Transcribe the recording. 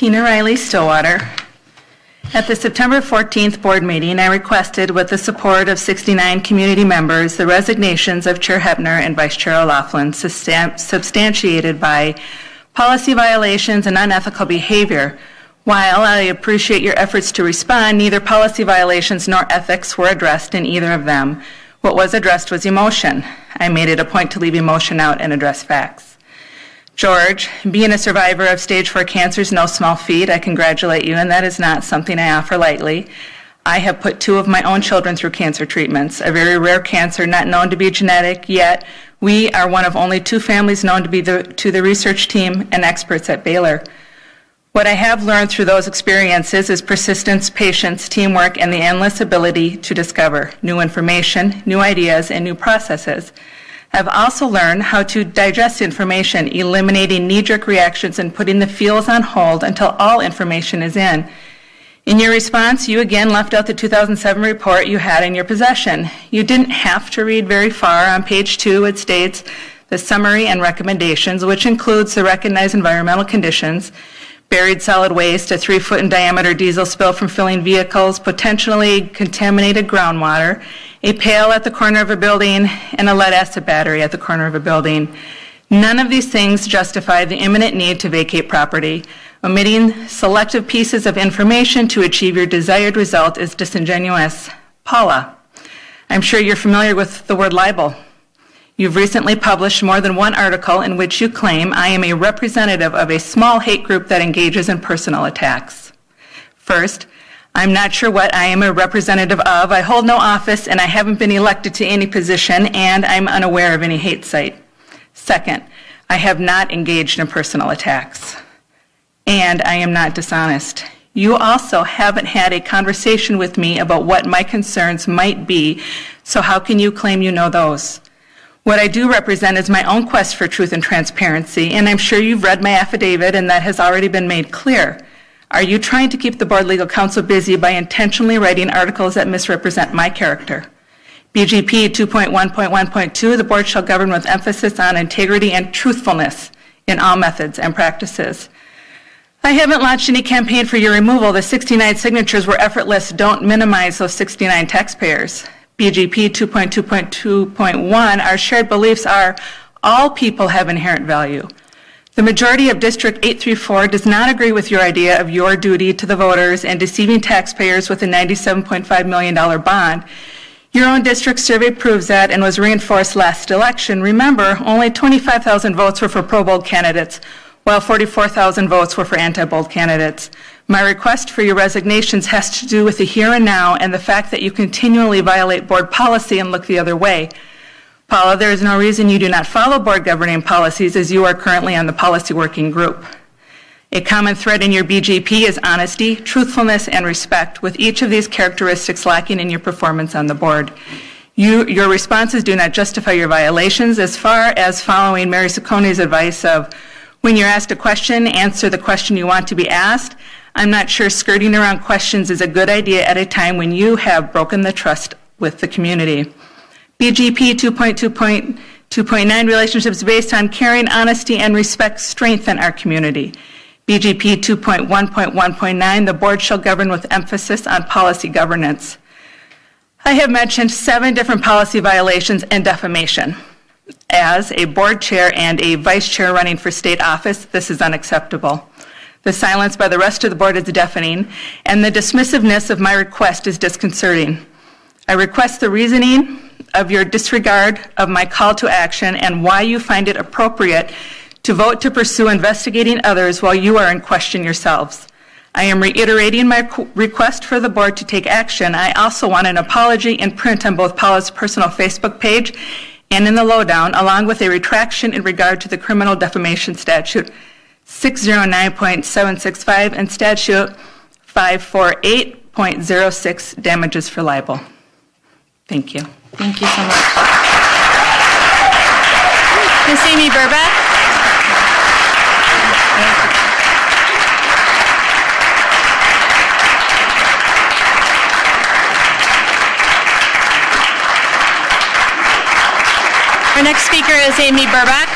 Tina Riley, Stillwater. At the September 14th board meeting, I requested, with the support of 69 community members, the resignations of Chair Hoeppner and Vice Chair O'Loughlin, substantiated by policy violations and unethical behavior. While I appreciate your efforts to respond, neither policy violations nor ethics were addressed in either of them. What was addressed was emotion. I made it a point to leave emotion out and address facts. George, being a survivor of stage 4 cancer is no small feat. I congratulate you, and that is not something I offer lightly. I have put 2 of my own children through cancer treatments, a very rare cancer not known to be genetic, yet we are one of only 2 families known to be to the research team and experts at Baylor. What I have learned through those experiences is persistence, patience, teamwork, and the endless ability to discover new information, new ideas, and new processes. I've also learned how to digest information, eliminating knee-jerk reactions and putting the feels on hold until all information is in. In your response, you again left out the 2007 report you had in your possession. You didn't have to read very far. On page 2, it states the summary and recommendations, which includes the recognized environmental conditions, buried solid waste, a 3-foot in diameter diesel spill from filling vehicles, potentially contaminated groundwater, a pail at the corner of a building, and a lead acid battery at the corner of a building. None of these things justify the imminent need to vacate property. Omitting selective pieces of information to achieve your desired result is disingenuous. Paula, I'm sure you're familiar with the word libel. You've recently published more than one article in which you claim I am a representative of a small hate group that engages in personal attacks. First, I'm not sure what I am a representative of. I hold no office and I haven't been elected to any position, and I'm unaware of any hate site. Second, I have not engaged in personal attacks, and I am not dishonest. You also haven't had a conversation with me about what my concerns might be, so how can you claim you know those? What I do represent is my own quest for truth and transparency, and I'm sure you've read my affidavit and that has already been made clear. Are you trying to keep the board legal counsel busy by intentionally writing articles that misrepresent my character? BGP 2.1.1.2, the board shall govern with emphasis on integrity and truthfulness in all methods and practices. I haven't launched any campaign for your removal. The 69 signatures were effortless. Don't minimize those 69 taxpayers. BGP 2.2.2.1, our shared beliefs are all people have inherent value. The majority of District 834 does not agree with your idea of your duty to the voters and deceiving taxpayers with a $97.5 million bond. Your own district survey proves that and was reinforced last election. Remember, only 25,000 votes were for pro-bold candidates, while 44,000 votes were for anti-bold candidates. My request for your resignations has to do with the here and now and the fact that you continually violate board policy and look the other way. Paula, there is no reason you do not follow board governing policies, as you are currently on the policy working group. A common thread in your BGP is honesty, truthfulness, and respect, with each of these characteristics lacking in your performance on the board. Your responses do not justify your violations, as far as following Mary Cicconi's advice of, when you're asked a question, answer the question you want to be asked. I'm not sure skirting around questions is a good idea at a time when you have broken the trust with the community. BGP 2.2.2.9, relationships based on caring, honesty, and respect strengthen our community. BGP 2.1.1.9, the board shall govern with emphasis on policy governance. I have mentioned 7 different policy violations and defamation. As a board chair and a vice chair running for state office, this is unacceptable. The silence by the rest of the board is deafening, and the dismissiveness of my request is disconcerting. I request the reasoning of your disregard of my call to action and why you find it appropriate to vote to pursue investigating others while you are in question yourselves. I am reiterating my request for the board to take action. I also want an apology in print on both Paula's personal Facebook page and in the lowdown, along with a retraction in regard to the criminal defamation statute 609.765 and statute 548.06, damages for libel. Thank you. Thank you so much. Ms. Amy Burback. Our next speaker is Amy Burback.